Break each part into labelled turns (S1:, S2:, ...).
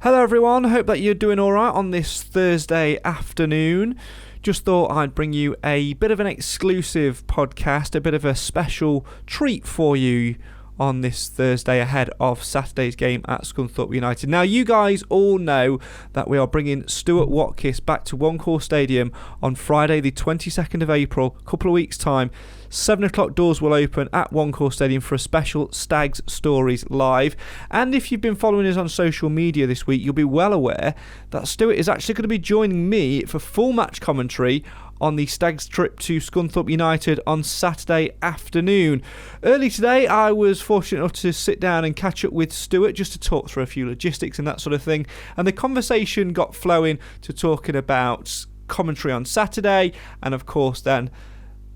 S1: Hello everyone, hope that you're doing alright on this Thursday afternoon. Just thought I'd bring you a bit of an exclusive podcast, a bit of a special treat for you on this Thursday ahead of Saturday's game at Scunthorpe United. Now, you guys all know that we are bringing Stuart Watkiss back to One Call Stadium on Friday the 22nd of April, a couple of weeks' time. 7 o'clock doors will open at One Call Stadium for a special Stags Stories Live. And if you've been following us on social media this week, you'll be well aware that Stewart is actually going to be joining me for full match commentary on the Stags trip to Scunthorpe United on Saturday afternoon. Early today, I was fortunate enough to sit down and catch up with Stewart just to talk through a few logistics and that sort of thing. And the conversation got flowing to talking about commentary on Saturday and, of course, then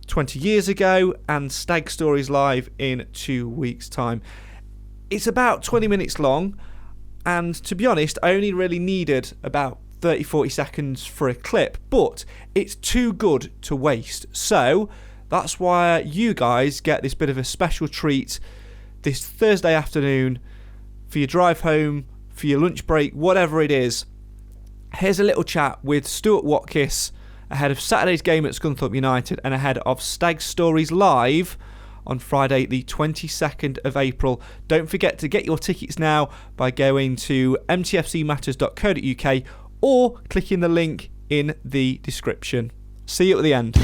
S1: 20 years ago and Stag Stories Live in 2 weeks' time. It's about 20 minutes long, and to be honest, I only really needed about 30-40 seconds for a clip, but it's too good to waste. So that's why you guys get this bit of a special treat this Thursday afternoon for your drive home, for your lunch break, whatever it is. Here's a little chat with Stuart Watkiss ahead of Saturday's game at Scunthorpe United and ahead of Stag Stories Live on Friday the 22nd of April. Don't forget to get your tickets now by going to mtfcmatters.co.uk or clicking the link in the description. See you at the end.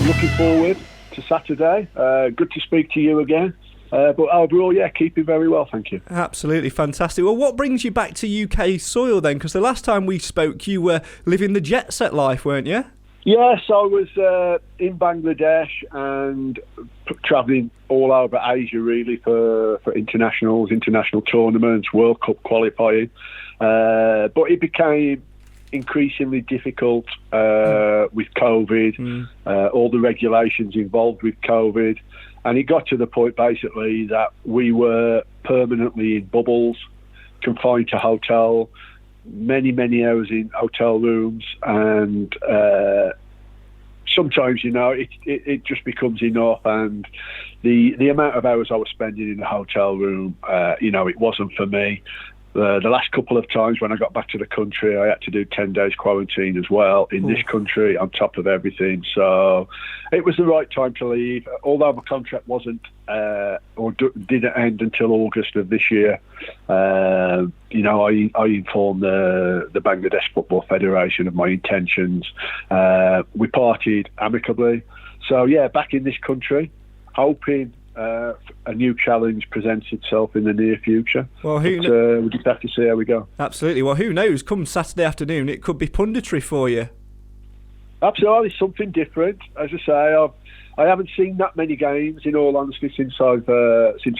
S2: Looking forward to Saturday. Good to speak to you again. But overall, keeping very well, thank you.
S1: Absolutely fantastic. Well, what brings you back to UK soil then? Because the last time we spoke, you were living the jet set life, weren't you?
S2: Yes, I was in Bangladesh and travelling all over Asia, really, for international tournaments, World Cup qualifying. But it became increasingly difficult with COVID, all the regulations involved with COVID. And it got to the point, basically, that we were permanently in bubbles, confined to hotel, many hours in hotel rooms. And sometimes, it just becomes enough. And the amount of hours I was spending in the hotel room, it wasn't for me. The last couple of times when I got back to the country, I had to do 10 days quarantine as well in this country on top of everything. So it was the right time to leave. Although my contract wasn't didn't end until August of this year. I informed the Bangladesh Football Federation of my intentions. We parted amicably. So, back in this country, hoping a new challenge presents itself in the near future. Well, we'll just have to see how we go.
S1: Absolutely. Well, who knows? Come Saturday afternoon, it could be punditry for you.
S2: Absolutely, something different. As I say, I haven't seen that many games, in all honesty, since I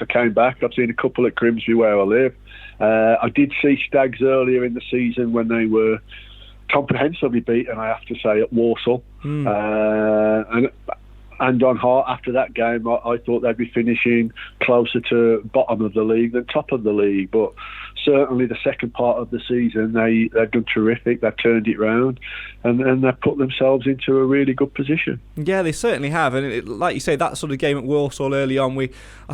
S2: came back. I've seen a couple at Grimsby where I live. I did see Stags earlier in the season when they were comprehensively beaten, I have to say, at Walsall. And on heart, after that game, I thought they'd be finishing closer to bottom of the league than top of the league. But certainly the second part of the season, they've done terrific. They've turned it round and they've put themselves into a really good position.
S1: Yeah, they certainly have. And like you say, that sort of game at Walsall early on,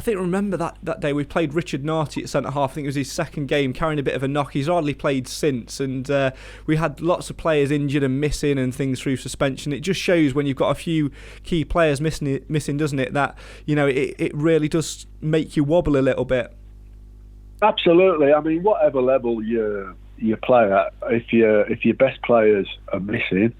S1: remember that day we played Richard Narty at centre-half. I think it was his second game, carrying a bit of a knock. He's hardly played since. And we had lots of players injured and missing and things through suspension. It just shows when you've got a few key players missing, doesn't it? That it really does make you wobble a little bit.
S2: Absolutely. I mean, whatever level you play at, if your best players are missing,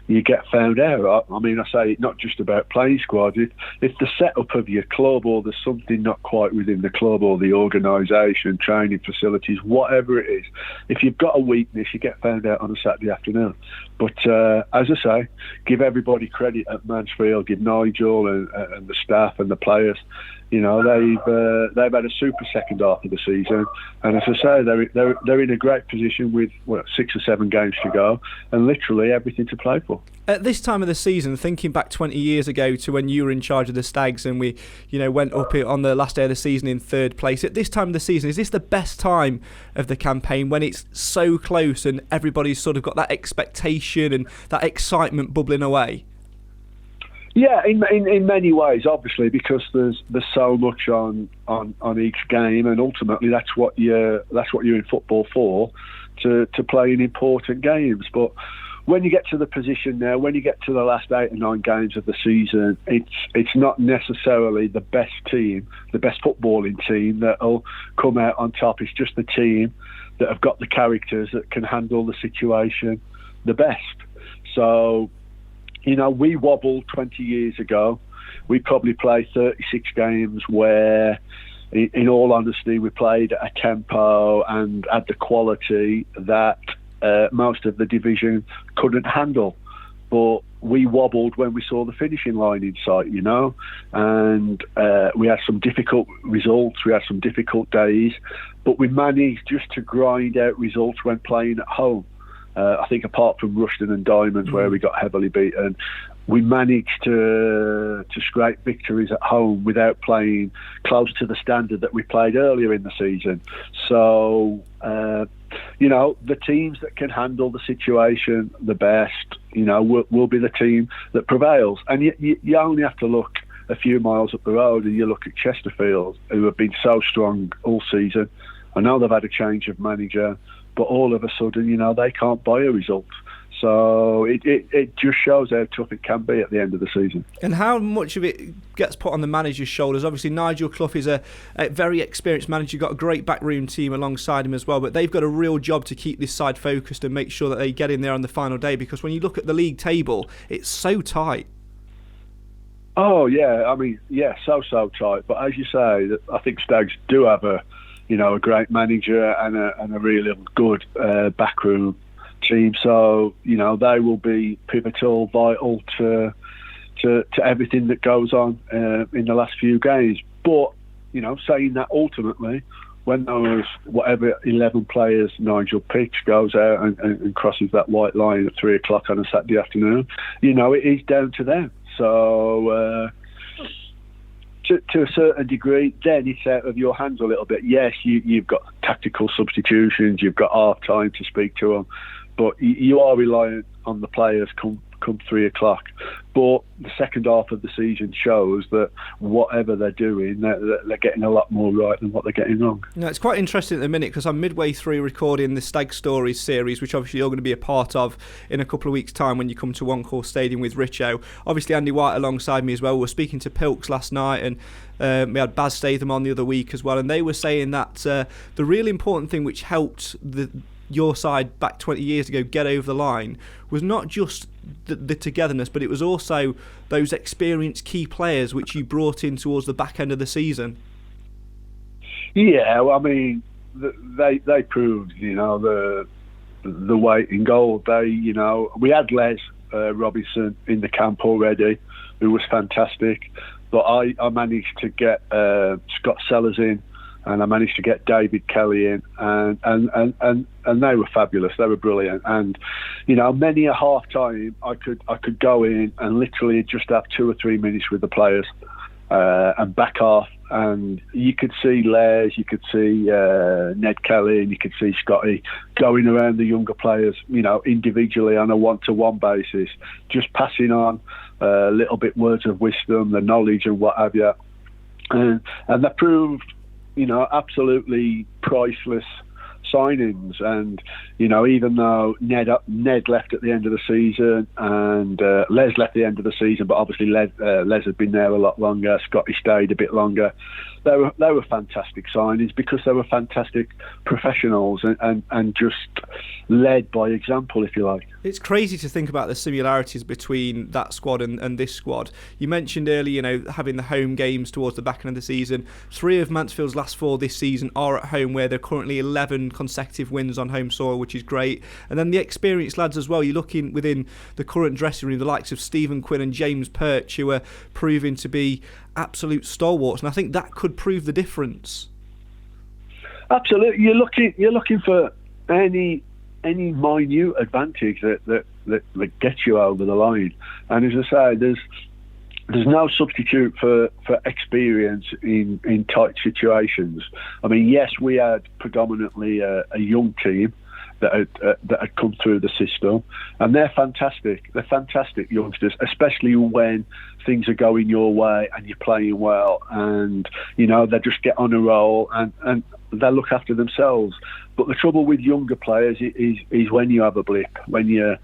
S2: you get found out. I mean, I say not just about playing squads. If the setup of your club or there's something not quite within the club or the organisation, training facilities, whatever it is, if you've got a weakness, you get found out on a Saturday afternoon. But as I say, give everybody credit at Mansfield, give Nigel and the staff and the players. They've had a super second half of the season, and as I say, they're in a great position with 6 or 7 games to go, and literally everything to play for.
S1: At this time of the season, thinking back 20 years ago to when you were in charge of the Stags, and we, went up on the last day of the season in 3rd place. At this time of the season, is this the best time of the campaign when it's so close and everybody's sort of got that expectation and that excitement bubbling away?
S2: Yeah, in many ways, obviously, because there's so much on each game, and ultimately that's what you're in football for, to play in important games. But when you get to the position now, when you get to the last 8 or 9 games of the season, it's not necessarily the best team, the best footballing team that'll come out on top. It's just the team that have got the characters that can handle the situation the best. So, we wobbled 20 years ago. We probably played 36 games where, in all honesty, we played at a tempo and at the quality that most of the division couldn't handle. But we wobbled when we saw the finishing line in sight, and we had some difficult results, we had some difficult days, but we managed just to grind out results when playing at home. I think apart from Rushden and Diamonds, where we got heavily beaten, we managed to scrape victories at home without playing close to the standard that we played earlier in the season. So, the teams that can handle the situation the best, will be the team that prevails. And you only have to look a few miles up the road and you look at Chesterfield, who have been so strong all season. I know they've had a change of manager, but all of a sudden, they can't buy a result. So it just shows how tough it can be at the end of the season.
S1: And how much of it gets put on the manager's shoulders? Obviously, Nigel Clough is a very experienced manager. You've got a great backroom team alongside him as well, but they've got a real job to keep this side focused and make sure that they get in there on the final day, because when you look at the league table, it's so tight.
S2: Oh, yeah. I mean, yeah, so tight. But as you say, I think Stags do have a great manager and a really good backroom team. So, they will be pivotal, vital to everything that goes on in the last few games. But, saying that, ultimately, when those whatever 11 players Nigel picks goes out and crosses that white line at 3 o'clock on a Saturday afternoon, it is down to them. So to a certain degree, then it's out of your hands a little bit. Yes, you've got tactical substitutions, you've got half time to speak to them, but you are reliant on the players come 3 o'clock. But the second half of the season shows that whatever they're doing, they're getting a lot more right than what they're getting wrong.
S1: Now, it's quite interesting at the minute, because I'm midway through recording the Stag Stories series, which obviously you're going to be a part of in a couple of weeks' time when you come to One Call Stadium with Richo. Obviously, Andy White alongside me as well. We were speaking to Pilks last night, and we had Baz Statham on the other week as well, and they were saying that the really important thing which helped your side back 20 years ago get over the line was not just the togetherness, but it was also those experienced key players which you brought in towards the back end of the season.
S2: Yeah, well, I mean, they proved, the weight in gold. We had Les Robinson in the camp already, who was fantastic, but I managed to get Scott Sellers in, and I managed to get David Kelly in, and they were fabulous. They were brilliant. And many a half time I could go in and literally just have 2 or 3 minutes with the players and back off. And you could see Les, you could see Ned Kelly, and you could see Scotty going around the younger players, individually on a one-to-one basis, just passing on a little bit words of wisdom, the knowledge and what have you. And they proved, absolutely priceless signings. And even though Ned left at the end of the season and Les left at the end of the season, but obviously Les had been there a lot longer, Scotty stayed a bit longer, they were fantastic signings because they were fantastic professionals and just led by example, if you like.
S1: It's crazy to think about the similarities between that squad and this squad. You mentioned earlier, having the home games towards the back end of the season. 3 of Mansfield's last 4 this season are at home, where they're currently 11 consecutive wins on home soil, which is great. And then the experienced lads as well. You're looking within the current dressing room, the likes of Stephen Quinn and James Perch, who are proving to be absolute stalwarts, and I think that could prove the difference.
S2: Absolutely, you're looking for any minute advantage that gets you over the line. And as I say, there's no substitute for experience in tight situations. I mean, yes, we had predominantly a young team, that had come through the system, and they're fantastic. They're fantastic youngsters, especially when things are going your way and you're playing well, and they just get on a roll and they look after themselves. But the trouble with younger players is when you have a blip, when you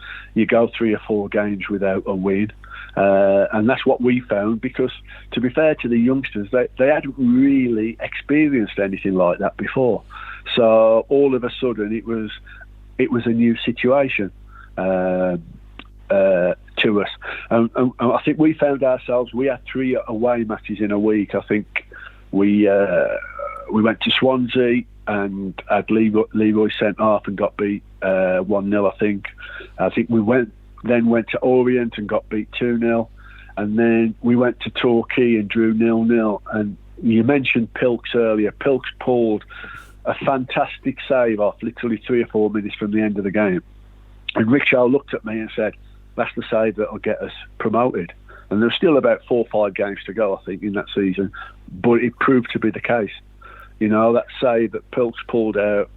S2: go 3 or 4 games without a win. And that's what we found, because to be fair to the youngsters, they hadn't really experienced anything like that before. So all of a sudden it was a new situation to us. And I think we found ourselves, we had 3 away matches in a week. I think we went to Swansea and had Leroy sent off and got beat 1-0, I think. I think we went to Orient and got beat 2-0. And then we went to Torquay and drew 0-0. And you mentioned Pilks earlier. Pilks pulled a fantastic save off literally 3 or 4 minutes from the end of the game. And Richo looked at me and said, that's the save that'll get us promoted. And there's still about 4 or 5 games to go, I think, in that season. But it proved to be the case. That save that Pilks pulled out,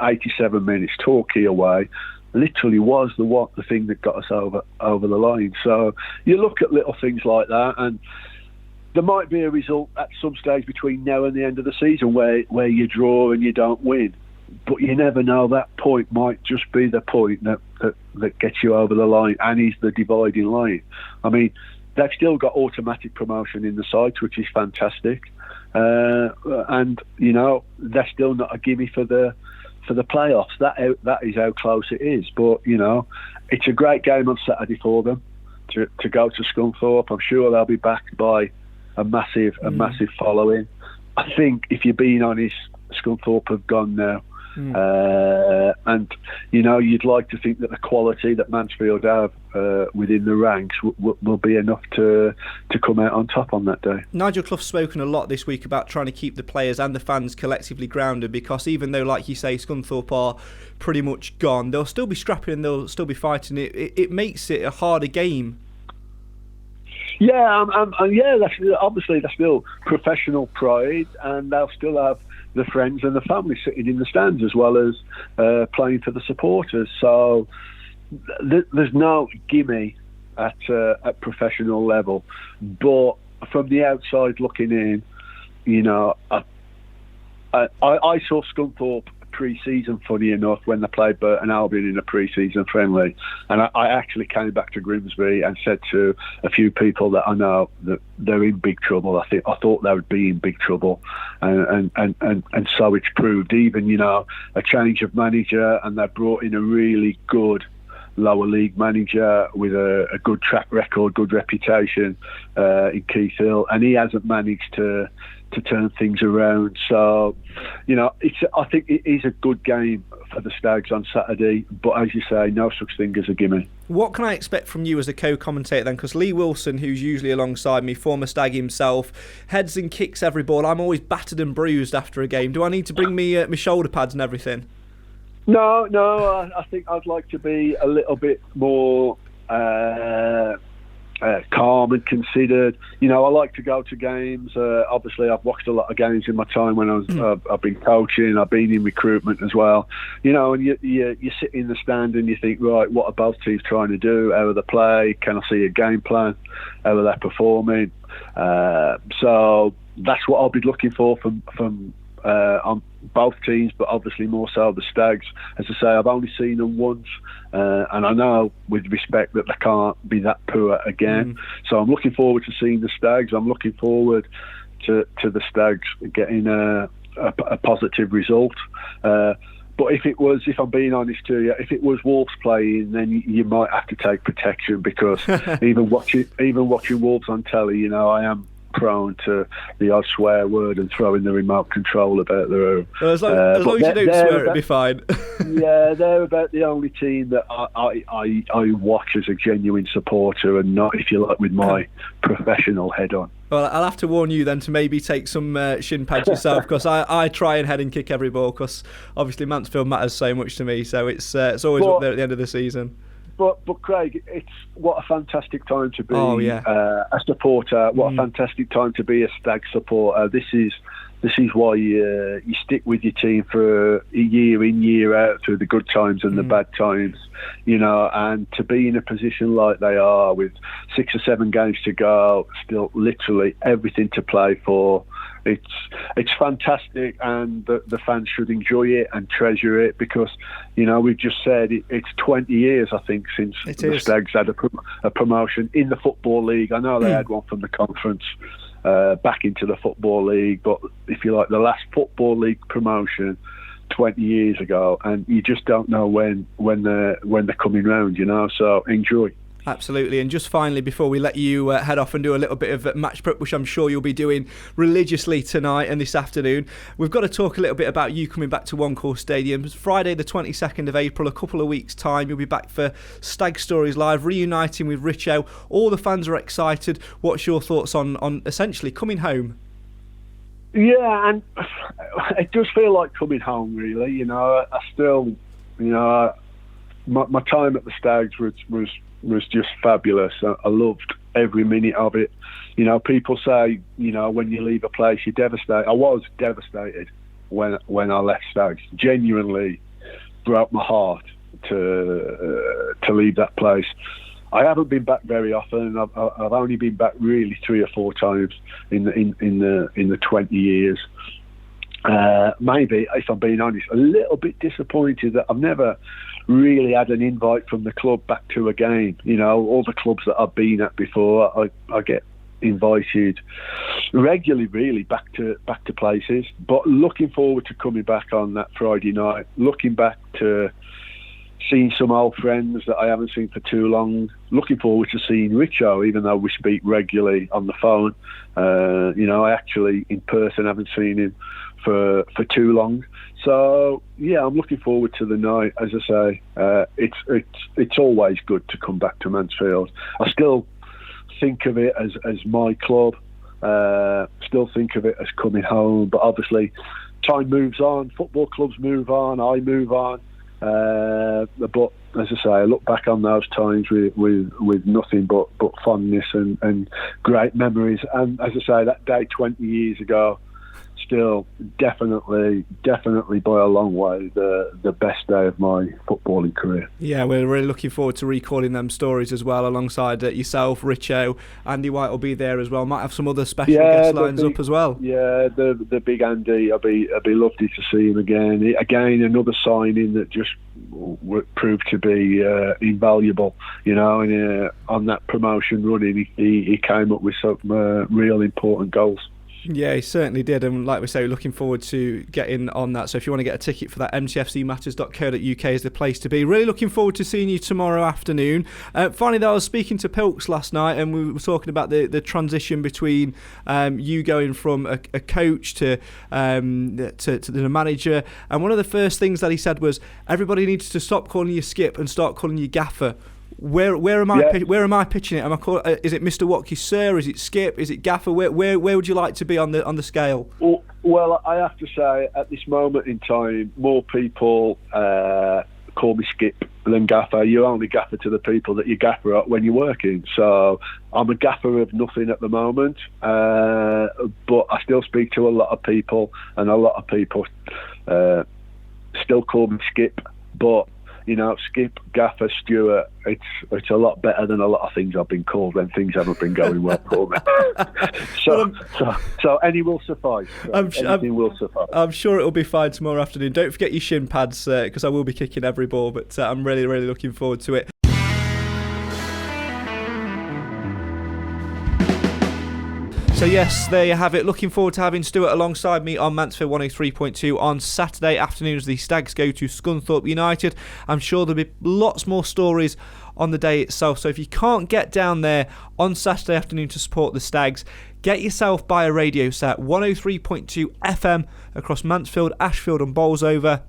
S2: 87 minutes, Torquay away, literally was the thing that got us over the line. So you look at little things like that, and there might be a result at some stage between now and the end of the season where you draw and you don't win. But you never know. That point might just be the point that gets you over the line and is the dividing line. I mean, they've still got automatic promotion in the sides, which is fantastic. And they're still not a gimme for the playoffs. That is how close it is. But it's a great game on Saturday for them to go to Scunthorpe. I'm sure they'll be backed by a massive following. I think, if you're being honest, Scunthorpe have gone now. And you'd like to think that the quality that Mansfield have within the ranks will be enough to come out on top on that day.
S1: Nigel Clough's spoken a lot this week about trying to keep the players and the fans collectively grounded, because even though, like you say, Scunthorpe are pretty much gone, they'll still be scrapping and they'll still be fighting. It makes it a harder game.
S2: Yeah, obviously they're still professional pride, and they'll still have the friends and the family sitting in the stands, as well as playing for the supporters. So there's no gimme at professional level. But from the outside looking in, I saw Scunthorpe pre-season, funny enough, when they played Burton Albion in a pre-season friendly, and I actually came back to Grimsby and said to a few people that I know that they're in big trouble. I thought they would be in big trouble, and so it's proved. Even a change of manager, and they brought in a really good lower league manager with a good track record, good reputation in Keith Hill, and he hasn't managed to turn things around. So, I think it is a good game for the Stags on Saturday, but as you say, no such thing as a gimme.
S1: What can I expect from you as a co-commentator then? Because Lee Wilson, who's usually alongside me, former Stag himself, heads and kicks every ball. I'm always battered and bruised after a game. Do I need to bring me my shoulder pads and everything?
S2: No, I think I'd like to be a little bit more calm and considered. I like to go to games. Obviously, I've watched a lot of games in my time when I've been coaching. I've been in recruitment as well. And you sit in the stand and you think, right, what are both teams trying to do? How are they play? Can I see a game plan? How are they performing? So that's what I'll be looking for from on both teams, but obviously more so the Stags. As I say, I've only seen them once, and I know with respect that they can't be that poor again. So I'm looking forward to seeing the Stags. I'm looking forward to the Stags getting a positive result. But if I'm being honest to you, if it was Wolves playing, then you might have to take protection, because even watching Wolves on telly, I am prone to the odd swear word and throwing the remote control about the room.
S1: Well, as long as you don't swear, it'll be fine.
S2: Yeah, they're about the only team that I watch as a genuine supporter, and not, if you like, with my professional head on.
S1: Well, I'll have to warn you then to maybe take some shin pads yourself, because I try and head and kick every ball, because obviously Mansfield matters so much to me, so it's always up there at the end of the season.
S2: But Craig, it's what a fantastic time to be a supporter. What a fantastic time to be a Stag supporter. This is This is why you stick with your team for year in, year out, through the good times and the bad times, and to be in a position like they are with 6 or 7 games to go, still literally everything to play for. It's fantastic, and the fans should enjoy it and treasure it, because we've just said it's 20 years, I think, since the Stags had a promotion in the Football League. I know they had one from the conference back into the Football League, but if you like, the last Football League promotion 20 years ago, and you just don't know when they're coming round, so enjoy.
S1: Absolutely. And just finally, before we let you head off and do a little bit of match prep, which I'm sure you'll be doing religiously tonight and this afternoon, we've got to talk a little bit about you coming back to One Call Stadium. Friday the 22nd of April, a couple of weeks' time, you'll be back for Stag Stories Live, reuniting with Richo. All the fans are excited. What's your thoughts on essentially coming home?
S2: Yeah, and it does feel like coming home, really. I still, my time at the Stags was just fabulous. I loved every minute of it. People say, when you leave a place, you're devastated. I was devastated when I left Stags. Genuinely broke my heart to leave that place. I haven't been back very often. I've only been back really 3 or 4 times in the 20 years. Maybe, if I'm being honest, a little bit disappointed that I've never really had an invite from the club back to a game. All the clubs that I've been at before, I get invited regularly, really, back to places. But looking forward to coming back on that Friday night, looking back to seeing some old friends that I haven't seen for too long. Looking forward to seeing Richo, even though we speak regularly on the phone. I actually, in person, haven't seen him for too long. So yeah, I'm looking forward to the night. As I say, it's always good to come back to Mansfield. I still think of it as my club. Still think of it as coming home. But obviously, time moves on. Football clubs move on. I move on. But as I say, I look back on those times with nothing but fondness and great memories. And as I say, that day 20 years ago, still definitely by a long way the best day of my footballing career.
S1: Yeah, we're really looking forward to recalling them stories as well, alongside yourself, Richo. Andy White will be there as well. Might have some other special guest lines up as well.
S2: Yeah, the big Andy. I'd be lovely to see him again. Again, another signing that just proved to be invaluable. And on that promotion run, he came up with some real important goals.
S1: Yeah, he certainly did, and like we say, looking forward to getting on that. So if you want to get a ticket for that, mtfcmatters.co.uk is the place to be. Really looking forward to seeing you tomorrow afternoon. Finally, though, I was speaking to Pilks last night, and we were talking about the transition between you going from a coach to the manager, and one of the first things that he said was, everybody needs to stop calling you Skip and start calling you Gaffer. Where am I pitching it? Is it Mr. Watkiss, sir? Is it Skip? Is it Gaffer? Where would you like to be on the scale?
S2: Well, I have to say, at this moment in time, more people call me Skip than Gaffer. You're only Gaffer to the people that you gaffer at when you're working. So I'm a Gaffer of nothing at the moment, but I still speak to a lot of people, and a lot of people still call me Skip. But Skip, Gaffer, Stewart, it's a lot better than a lot of things I've been called when things haven't been going well for me. So any will suffice. Anything will suffice.
S1: I'm sure it'll be fine tomorrow afternoon. Don't forget your shin pads, because I will be kicking every ball, but I'm really, really looking forward to it. So yes, there you have it. Looking forward to having Stewart alongside me on Mansfield 103.2 on Saturday afternoon as the Stags go to Scunthorpe United. I'm sure there'll be lots more stories on the day itself. So if you can't get down there on Saturday afternoon to support the Stags, get yourself by a radio set, 103.2 FM across Mansfield, Ashfield and Bolsover.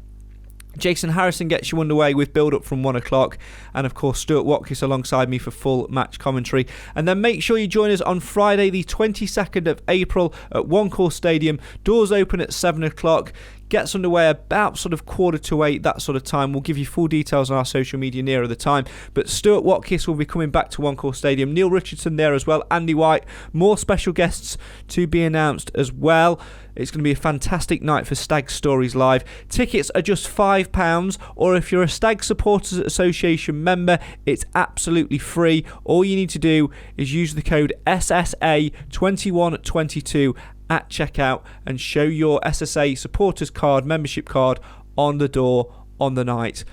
S1: Jason Harrison gets you underway with build-up from 1 o'clock, and of course Stuart Watkiss alongside me for full match commentary. And then make sure you join us on Friday the 22nd of April at One Call Stadium. Doors open at 7 o'clock. Gets underway about sort of 7:45, that sort of time. We'll give you full details on our social media nearer the time. But Stuart Watkiss will be coming back to One Call Stadium. Neil Richardson there as well. Andy White. More special guests to be announced as well. It's going to be a fantastic night for Stag Stories Live. Tickets are just £5, or if you're a Stag Supporters Association member, it's absolutely free. All you need to do is use the code SSA2122 at checkout and show your SSA supporters card, membership card on the door on the night.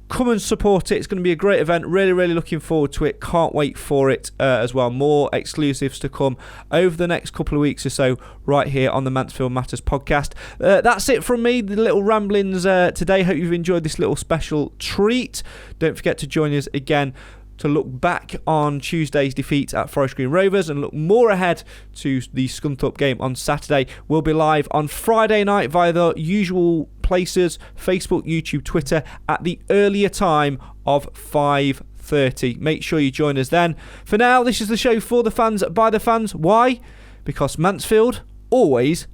S1: Come and support it. It's going to be a great event. Really, really looking forward to it. Can't wait for it as well. More exclusives to come over the next couple of weeks or so right here on the Mansfield Matters podcast. That's it from me, the little ramblings today. Hope you've enjoyed this little special treat. Don't forget to join us again to look back on Tuesday's defeat at Forest Green Rovers and look more ahead to the Scunthorpe game on Saturday. We'll be live on Friday night via the usual places, Facebook, YouTube, Twitter, at the earlier time of 5:30. Make sure you join us then. For now, this is the show for the fans, by the fans. Why? Because Mansfield always